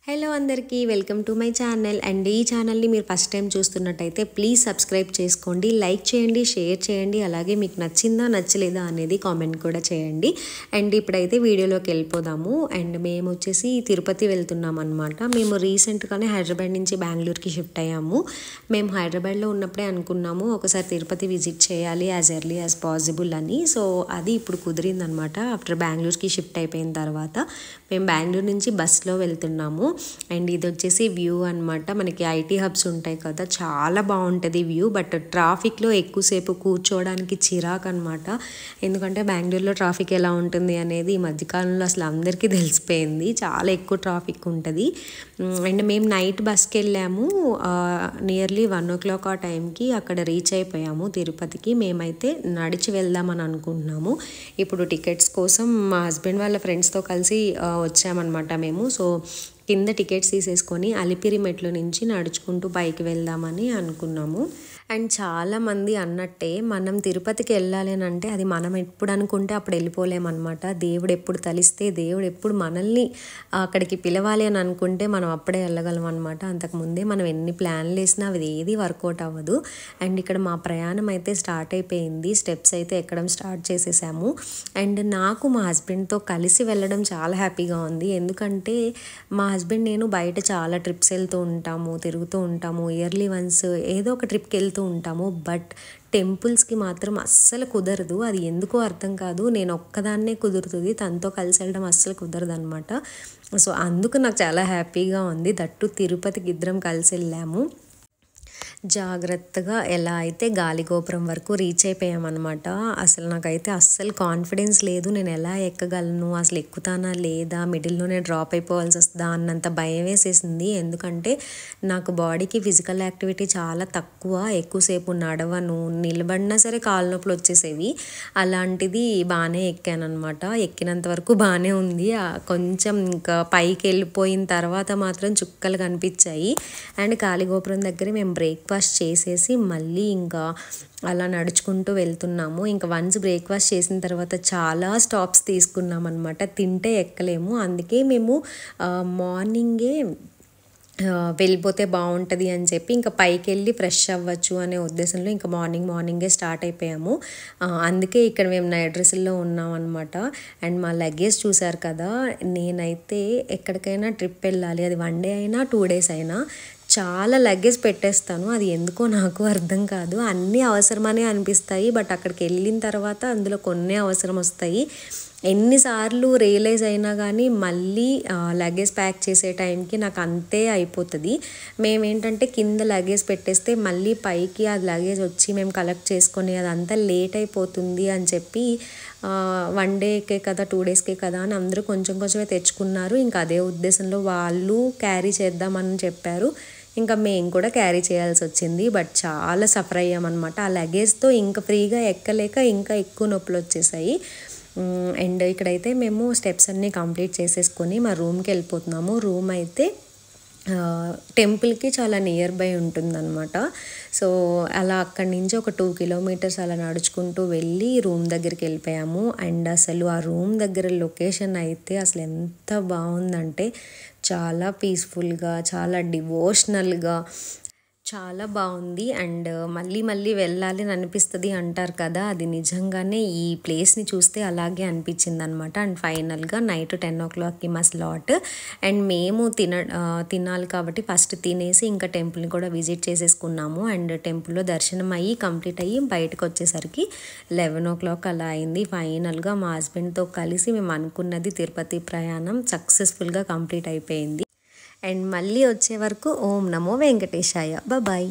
Hello అందరికీ welcome to my channel and ఈ ఛానల్ని మీరు ఫస్ట్ టైం చూస్తున్నట్టయితే ప్లీజ్ సబ్స్క్రైబ్ చేసుకోండి, లైక్ చేయండి, షేర్ చేయండి, అలాగే మీకు నచ్చిందా నచ్చలేదా అనేది కామెంట్ కూడా చేయండి. అండ్ ఇప్పుడైతే వీడియోలోకి వెళ్ళిపోదాము. అండ్ మేము వచ్చేసి తిరుపతి వెళ్తున్నాం అనమాట. మేము రీసెంట్గానే హైదరాబాద్ నుంచి బెంగళూరుకి షిఫ్ట్ అయ్యాము. మేము హైదరాబాద్లో ఉన్నప్పుడే అనుకున్నాము ఒకసారి తిరుపతి విజిట్ చేయాలి యాజ్ ఎర్లీ యాజ్ పాసిబుల్ అని. సో అది ఇప్పుడు కుదిరిందనమాట. ఆఫ్టర్ బెంగళూరుకి షిఫ్ట్ అయిపోయిన తర్వాత మేము బెంగళూరు నుంచి బస్లో వెళ్తున్నాము. అండ్ ఇది వచ్చేసి వ్యూ అనమాట. మనకి ఐటీ హబ్స్ ఉంటాయి కదా, చాలా బాగుంటుంది వ్యూ. బట్ ట్రాఫిక్లో ఎక్కువసేపు కూర్చోవడానికి చిరాకు అనమాట. ఎందుకంటే బెంగళూరులో ట్రాఫిక్ ఎలా ఉంటుంది అనేది ఈ మధ్యకాలంలో అసలు అందరికీ తెలిసిపోయింది. చాలా ఎక్కువ ట్రాఫిక్ ఉంటుంది. అండ్ మేము నైట్ బస్కి వెళ్ళాము. నియర్లీ 1 o'clock ఆ టైంకి అక్కడ రీచ్ అయిపోయాము తిరుపతికి. మేమైతే నడిచి వెళ్దామని అనుకుంటున్నాము. ఇప్పుడు టికెట్స్ కోసం మా హస్బెండ్ వాళ్ళ ఫ్రెండ్స్తో కలిసి వచ్చామన్నమాట మేము. సో కింద టికెట్స్ తీసేసుకొని అలిపిరి మెట్ల నుంచి నడుచుకుంటూ పైకి వెళ్దామని అనుకున్నాము. అండ్ చాలామంది అన్నట్టే మనం తిరుపతికి వెళ్ళాలి అని అంటే అది మనం ఎప్పుడు అనుకుంటే అప్పుడు వెళ్ళిపోలేమన్నమాట. దేవుడు ఎప్పుడు తలిస్తే, దేవుడు ఎప్పుడు మనల్ని అక్కడికి పిలవాలి అని అనుకుంటే మనం అప్పుడే వెళ్ళగలం అనమాట. అంతకుముందే మనం ఎన్ని ప్లాన్లు వేసినా అది ఏది వర్కౌట్ అవ్వదు. అండ్ ఇక్కడ మా ప్రయాణం అయితే స్టార్ట్ అయిపోయింది. స్టెప్స్ అయితే ఎక్కడం స్టార్ట్ చేసేసాము. అండ్ నాకు మా హస్బెండ్తో కలిసి వెళ్ళడం చాలా హ్యాపీగా ఉంది. ఎందుకంటే మా హస్బెండ్ నేను బయట చాలా ట్రిప్స్ వెళ్తూ ఉంటాము, తిరుగుతూ ఉంటాము. ఇయర్లీ వన్స్ ఏదో ఒక ట్రిప్కి వెళ్తూ ఉంటాము. బట్ టెంపుల్స్కి మాత్రం అస్సలు కుదరదు. అది ఎందుకో అర్థం కాదు. నేను ఒక్కదాన్నే కుదురుతుంది, తనతో కలిసి వెళ్ళడం అస్సలు కుదరదు అనమాట. సో అందుకు నాకు చాలా హ్యాపీగా ఉంది. దట్టు తిరుపతికి ఇద్దరం కలిసి వెళ్ళాము. జాగ్రత్తగా ఎలా అయితే గాలిగోపురం వరకు రీచ్ అయిపోయామన్నమాట. అసలు నాకైతే అస్సలు కాన్ఫిడెన్స్ లేదు, నేను ఎలా ఎక్కగలను, అసలు ఎక్కుతానా లేదా, మిడిల్లోనే డ్రాప్ అయిపోవాల్సి వస్తుందా అన్నంత భయం వేసేసింది. ఎందుకంటే నాకు బాడీకి ఫిజికల్ యాక్టివిటీ చాలా తక్కువ. ఎక్కువసేపు నడవను, నిలబడినా సరే కాళ్ళ నొప్పులు వచ్చేసేవి. అలాంటిది బాగానే ఎక్కానమాట. ఎక్కినంత వరకు బాగానే ఉంది. కొంచెం ఇంకా పైకి వెళ్ళిపోయిన తర్వాత మాత్రం చుక్కలు కనిపించాయి. అండ్ గాలిగోపురం దగ్గర మేము బ్రేక్ఫాస్ట్ చేసేసి మళ్ళీ ఇంకా అలా నడుచుకుంటూ వెళ్తున్నాము. ఇంకా వన్స్ బ్రేక్ఫాస్ట్ చేసిన తర్వాత చాలా స్టాప్స్ తీసుకున్నాం అనమాట. తింటే ఎక్కలేము. అందుకే మేము మార్నింగే వెళ్ళిపోతే బాగుంటుంది అని చెప్పి ఇంకా పైకి వెళ్ళి ఫ్రెష్ అవ్వచ్చు అనే ఉద్దేశంలో ఇంకా మార్నింగే స్టార్ట్ అయిపోయాము. అందుకే ఇక్కడ మేము నైట్ డ్రెస్సుల్లో ఉన్నాం అనమాట. అండ్ మా లగేజ్ చూసారు కదా, నేనైతే ఎక్కడికైనా ట్రిప్ వెళ్ళాలి, అది 1 day అయినా 2 days అయినా చాలా లగేజ్ పెట్టేస్తాను. అది ఎందుకో నాకు అర్థం కాదు. అన్నీ అవసరమనే అనిపిస్తాయి, బట్ అక్కడికి వెళ్ళిన తర్వాత అందులో కొన్ని అవసరం వస్తాయి. ఎన్నిసార్లు రియలైజ్ అయినా కానీ మళ్ళీ లగేజ్ ప్యాక్ చేసే టైంకి నాకు అంతే అయిపోతుంది. మేమేంటంటే కింద లగేజ్ పెట్టేస్తే మళ్ళీ పైకి ఆ లగేజ్ వచ్చి మేము కలెక్ట్ చేసుకొని అదంతా లేట్ అయిపోతుంది అని చెప్పి 1 dayకే కదా 2 daysకే కదా అని అందరూ కొంచెం కొంచెమే తెచ్చుకున్నారు. ఇంకా అదే ఉద్దేశంలో వాళ్ళు క్యారీ చేద్దామని చెప్పారు. ఇంకా మేము కూడా క్యారీ చేయాల్సి వచ్చింది. బట్ చాలా సఫర్ అయ్యామన్నమాట. ఆ లగేజ్తో ఇంకా ఫ్రీగా ఎక్కలేక ఇంకా ఎక్కువ నొప్పులు వచ్చేసాయి. అండ్ ఇక్కడైతే మేము స్టెప్స్ అన్నీ కంప్లీట్ చేసేసుకొని మా రూమ్కి వెళ్ళిపోతున్నాము. రూమ్ అయితే టెంపుల్కి చాలా నియర్ బై ఉంటుందన్నమాట. సో అలా అక్కడి నుంచి ఒక 2 kilometers అలా నడుచుకుంటూ వెళ్ళి రూమ్ దగ్గరికి వెళ్ళిపోయాము. అండ్ అసలు ఆ రూమ్ దగ్గర లొకేషన్ అయితే అసలు ఎంత బాగుందంటే చాలా పీస్ఫుల్గా, చాలా డివోషనల్గా చాలా బాగుంది. అండ్ మళ్ళీ వెళ్ళాలి అని అనిపిస్తుంది అంటారు కదా, అది నిజంగానే ఈ ప్లేస్ని చూస్తే అలాగే అనిపించింది అనమాట. అండ్ ఫైనల్గా నైట్ 10 o'clockకి మా స్లాట్. అండ్ మేము తినాలి కాబట్టి ఫస్ట్ తినేసి ఇంకా టెంపుల్ని కూడా విజిట్ చేసేసుకున్నాము. అండ్ టెంపుల్లో దర్శనం అయ్యి కంప్లీట్ అయ్యి బయటకు వచ్చేసరికి 11 o'clock అలా అయింది. ఫైనల్గా మా హస్బెండ్తో కలిసి మేము అనుకున్నది తిరుపతి ప్రయాణం సక్సెస్ఫుల్గా కంప్లీట్ అయిపోయింది. అండ్ మళ్ళీ వచ్చే వరకు ఓం నమో వెంకటేశాయ. బాయ్.